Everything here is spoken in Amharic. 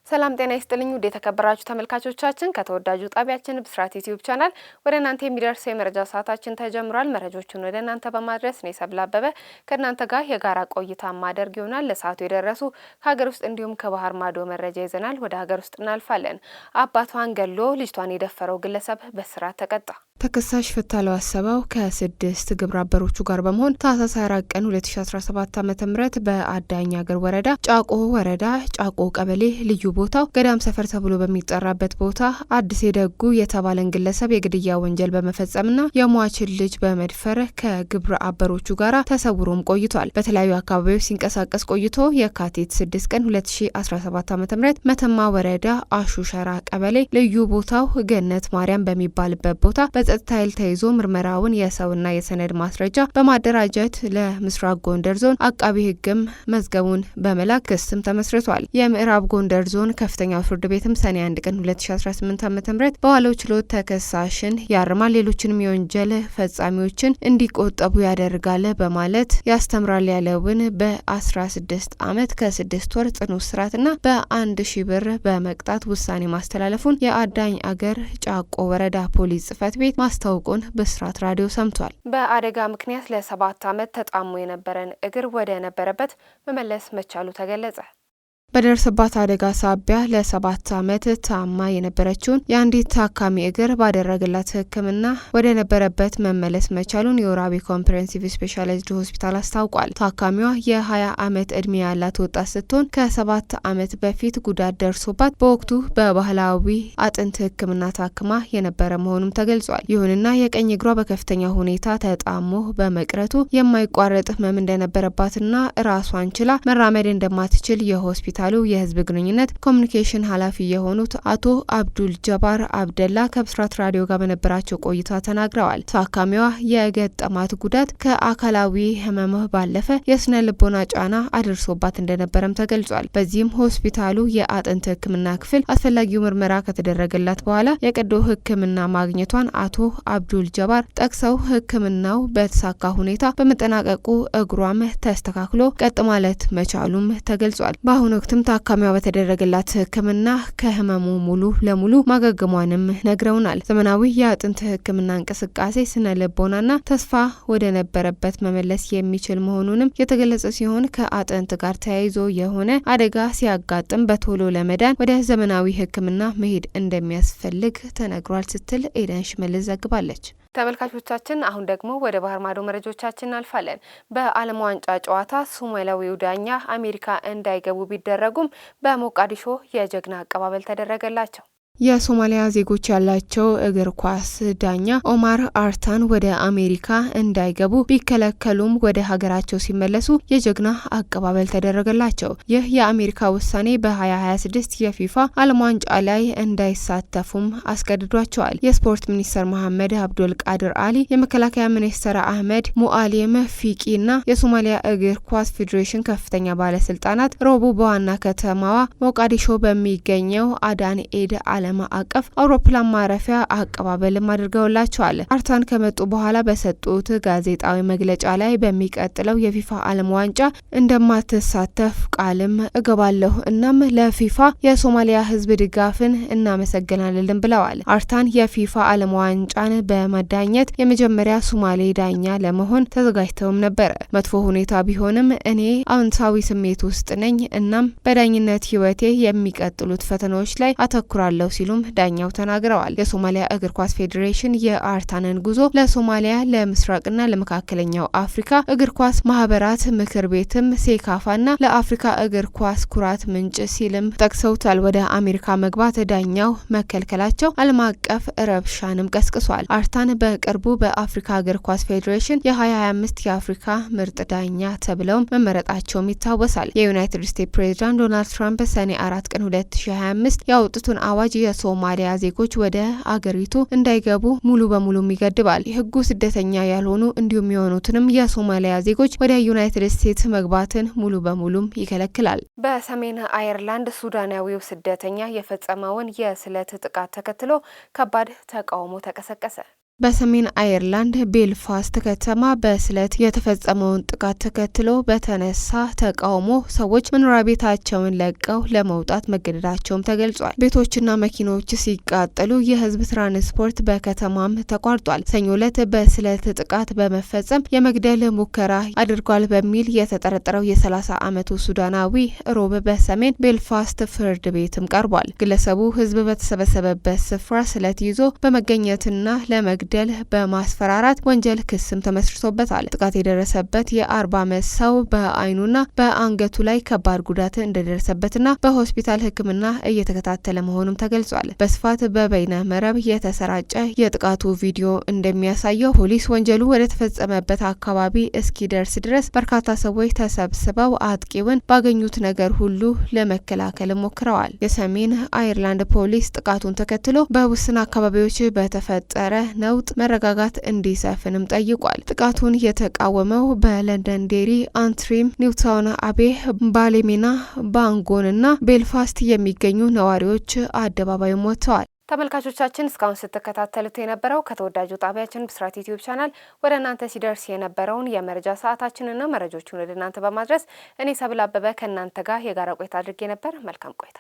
ሰላም ጤና ይስጥልኝ ውድ የተከበራችሁ ተመልካቾቻችን ከተወዳጁ ጣቢያችን ብስራት ዩቲዩብ ቻናል ወደ እናንተ የሚደርሰው የመረጃ ሰዓታችን ተጀምሯል። መረጃዎቹን ወደ እናንተ በማድረስ ነው ሰብለ አበበ ከእናንተ ጋር የጋራ ቆይታ ማድረግ ይሆናል። ለሰዓቱ የደረሱ ከሀገር ውስጥ እንዲሁም ከባህር ማዶ መረጃ ይዘናል። ወደ ሀገር ውስጥ እናልፋለን። አባቷን ገሎ ልጅቷን የደፈረው ግለሰብ በእስራት ተቀጣ። ተከሳሽ ፍታለው አሰበው ከ6 ግብረ አበሮቹ ጋር በመሆን ታህሳስ 24 ቀን 2017 ዓ.ም በአዳኝ አገር ወረዳ ጫቆ ወረዳ ጫቆ ቀበሌ ልዩ ቦታው ገዳም ሰፈር ተብሎ በሚጠራበት ቦታ አዲስ የደጉ የተባለን ግለሰብ የግድያ ወንጀል በመፈጸምና የሟችን ልጅ በመድፈር ከግብረ አበሮቹ ጋር ተሰውሮም ቆይቷል። በተለያዩ አካባቢዎች ሲንቀሳቀስ ቆይቶ የካቲት 6 ቀን 2017 ዓ.ም መተማ ወረዳ አሹሸራ ቀበሌ ልዩ ቦታው ገነት ማርያም በሚባልበት ቦታ በጸጥታ ኃይል ተይዞ ምርመራውን የሰውና የሰነድ ማስረጃ በማደራጀት ለምስራቅ ጎንደር ዞን አቃቢ ሕግም መዝገቡን በመላክ ክስም ተመስርቷል። የምዕራብ ጎንደር ዞን ከፍተኛው ፍርድ ቤትም ሰኔ 1 ቀን 2018 ዓ.ም በዋለው ችሎት ተከሳሽን ያርማል፣ ሌሎችንም የወንጀል ፈጻሚዎችን እንዲቆጠቡ ያደርጋል በማለት ያስተምራል ያለውን በ16 ዓመት ከ6 ወር ጽኑ እስራትና በ1000 ብር በመቅጣት ውሳኔ ማስተላለፉን የአዳኝ አገር ጫቆ ወረዳ ፖሊስ ጽሕፈት ቤት ማስታወቁን ብስራት ራዲዮ ሰምቷል። በአደጋ ምክንያት ለ7 ዓመት ተጣሞ የነበረን እግር ወደ ነበረበት መመለስ መቻሉ ተገለጸ። በደረሰባት አደጋ ሳቢያ ለ7 ዓመት ታማ የነበረችውን የአንዲት ታካሚ እግር ባደረገላት ሕክምና ወደ ነበረበት መመለስ መቻሉን የወራቤ ኮምፕሬሄንሲቭ ስፔሻላይዝድ ሆስፒታል አስታውቋል። ታካሚዋ የ20 ዓመት ዕድሜ ያላት ወጣት ስትሆን ከ7 ዓመት በፊት ጉዳት ደርሶባት በወቅቱ በባህላዊ አጥንት ሕክምና ታክማ የነበረ መሆኑም ተገልጿል። ይሁንና የቀኝ እግሯ በከፍተኛ ሁኔታ ተጣሞ በመቅረቱ የማይቋረጥ ህመም እንደነበረባትና ራሷን ችላ መራመድ እንደማትችል የሆስፒታል የህዝብ ግንኙነት ኮሚኒኬሽን ኃላፊ የሆኑት አቶ አብዱል ጀባር አብደላ ከብስራት ራዲዮ ጋር በነበራቸው ቆይታ ተናግረዋል። ታካሚዋ የገጠማት ጉዳት ከአካላዊ ህመም ባለፈ የስነ ልቦና ጫና አድርሶባት እንደነበረም ተገልጿል። በዚህም ሆስፒታሉ የአጥንት ህክምና ክፍል አስፈላጊው ምርመራ ከተደረገላት በኋላ የቀዶ ህክምና ማግኘቷን አቶ አብዱል ጀባር ጠቅሰው ህክምናው በተሳካ ሁኔታ በመጠናቀቁ እግሯም ተስተካክሎ ቀጥ ማለት መቻሉም ተገልጿል። በአሁኑ ወቅት ታካሚዋ በተደረገላት ህክምና ከህመሙ ሙሉ ለሙሉ ማገገሟንም ነግረውናል። ዘመናዊ የአጥንት ህክምና እንቅስቃሴ ስነ ልቦናና ተስፋ ወደ ነበረበት መመለስ የሚችል መሆኑንም የተገለጸ ሲሆን ከአጥንት ጋር ተያይዞ የሆነ አደጋ ሲያጋጥም በቶሎ ለመዳን ወደ ዘመናዊ ህክምና መሄድ እንደሚያስፈልግ ተነግሯል ስትል ኤደን ሽመልስ ዘግባለች። ተመልካቾቻችን አሁን ደግሞ ወደ ባህር ማዶ መረጃዎቻችን እናልፋለን። በዓለም ዋንጫ ጨዋታ ሶማሊያዊው ዳኛ አሜሪካ እንዳይገቡ ቢደረጉም በሞቃዲሾ የጀግና አቀባበል ተደረገላቸው። የሶማሊያ ዜጎች ያላቸው እግር ኳስ ዳኛ ኦማር አርታን ወደ አሜሪካ እንዳይገቡ ቢከለከሉም ወደ ሀገራቸው ሲመለሱ የጀግና አቀባበል ተደረገላቸው። ይህ የአሜሪካ ውሳኔ በ2026 የፊፋ ዓለም ዋንጫ ላይ እንዳይሳተፉም አስገድዷቸዋል። የስፖርት ሚኒስትር መሐመድ አብዱል ቃድር አሊ፣ የመከላከያ ሚኒስትር አህመድ ሙአሊም ፊቂና የሶማሊያ እግር ኳስ ፌዴሬሽን ከፍተኛ ባለስልጣናት ረቡዕ በዋና ከተማዋ ሞቃዲሾ በሚገኘው አዳን ኤድ ዓለም አቀፍ አውሮፕላን ማረፊያ አቀባበልም አድርገውላቸዋል። አርታን ከመጡ በኋላ በሰጡት ጋዜጣዊ መግለጫ ላይ በሚቀጥለው የፊፋ ዓለም ዋንጫ እንደማትሳተፍ ቃልም እገባለሁ፣ እናም ለፊፋ የሶማሊያ ሕዝብ ድጋፍን እናመሰግናለን ብለዋል። አርታን የፊፋ ዓለም ዋንጫን በመዳኘት የመጀመሪያ ሶማሌ ዳኛ ለመሆን ተዘጋጅተውም ነበር። መጥፎ ሁኔታ ቢሆንም እኔ አዎንታዊ ስሜት ውስጥ ነኝ፣ እናም በዳኝነት ህይወቴ የሚቀጥሉት ፈተናዎች ላይ አተኩራለሁ ሲሉም ዳኛው ተናግረዋል። የሶማሊያ እግር ኳስ ፌዴሬሽን የአርታንን ጉዞ ለሶማሊያ ለምስራቅና ለመካከለኛው አፍሪካ እግር ኳስ ማህበራት ምክር ቤትም ሴካፋና ለአፍሪካ እግር ኳስ ኩራት ምንጭ ሲልም ጠቅሰውታል። ወደ አሜሪካ መግባት ዳኛው መከልከላቸው ዓለም አቀፍ ረብሻንም ቀስቅሷል። አርታን በቅርቡ በአፍሪካ እግር ኳስ ፌዴሬሽን የ2025 የአፍሪካ ምርጥ ዳኛ ተብለውም መመረጣቸውም ይታወሳል። የዩናይትድ ስቴትስ ፕሬዚዳንት ዶናልድ ትራምፕ ሰኔ 4 ቀን 2025 ያወጡትን አዋጅ የሶማሊያ ዜጎች ወደ አገሪቱ እንዳይገቡ ሙሉ በሙሉ ይገድባል። ህጉ ስደተኛ ያልሆኑ እንዲሁም የሆኑትንም የሶማሊያ ዜጎች ወደ ዩናይትድ ስቴትስ መግባትን ሙሉ በሙሉ ይከለክላል። በሰሜን አየርላንድ ሱዳናዊው ስደተኛ የፈጸመውን የስለት ጥቃት ተከትሎ ከባድ ተቃውሞ ተቀሰቀሰ። በሰሜን አየርላንድ ቤልፋስት ከተማ በስለት የተፈጸመውን ጥቃት ተከትሎ በተነሳ ተቃውሞ ሰዎች መኖሪያ ቤታቸውን ለቀው ለመውጣት መገደዳቸውም ተገልጿል። ቤቶችና መኪኖች ሲቃጠሉ የህዝብ ትራንስፖርት በከተማም ተቋርጧል። ሰኞ ዕለት በስለት ጥቃት በመፈጸም የመግደል ሙከራ አድርጓል በሚል የተጠረጠረው የ30 ዓመቱ ሱዳናዊ ሮብ በሰሜን ቤልፋስት ፍርድ ቤትም ቀርቧል። ግለሰቡ ህዝብ በተሰበሰበበት ስፍራ ስለት ይዞ በመገኘትና ለመግደል በማስፈራራት ወንጀል ክስም ተመስርቶበታል። ጥቃት የደረሰበት የ40 ዓመት ሰው በአይኑና በአንገቱ ላይ ከባድ ጉዳት እንደደረሰበትና በሆስፒታል ሕክምና እየተከታተለ መሆኑም ተገልጿል። በስፋት በበይነ መረብ የተሰራጨ የጥቃቱ ቪዲዮ እንደሚያሳየው ፖሊስ ወንጀሉ ወደ ተፈጸመበት አካባቢ እስኪደርስ ድረስ በርካታ ሰዎች ተሰብስበው አጥቂውን ባገኙት ነገር ሁሉ ለመከላከል ሞክረዋል። የሰሜን አየርላንድ ፖሊስ ጥቃቱን ተከትሎ በውስን አካባቢዎች በተፈጠረ ነው መረጋጋት እንዲሰፍንም ጠይቋል። ጥቃቱን የተቃወመው በለንደንዴሪ፣ አንትሪም፣ ኒውታውን አቤ፣ ባሌሜና፣ ባንጎን እና ቤልፋስት የሚገኙ ነዋሪዎች አደባባይ ወጥተዋል። ተመልካቾቻችን እስካሁን ስትከታተሉት የነበረው ከተወዳጁ ጣቢያችን ብስራት ዩቲዩብ ቻናል ወደ እናንተ ሲደርስ የነበረውን የመረጃ ሰዓታችንን ነው። መረጃዎቹን ወደ እናንተ በማድረስ እኔ ሰብል አበበ ከእናንተ ጋር የጋራ ቆይታ አድርጌ ነበር። መልካም ቆይታ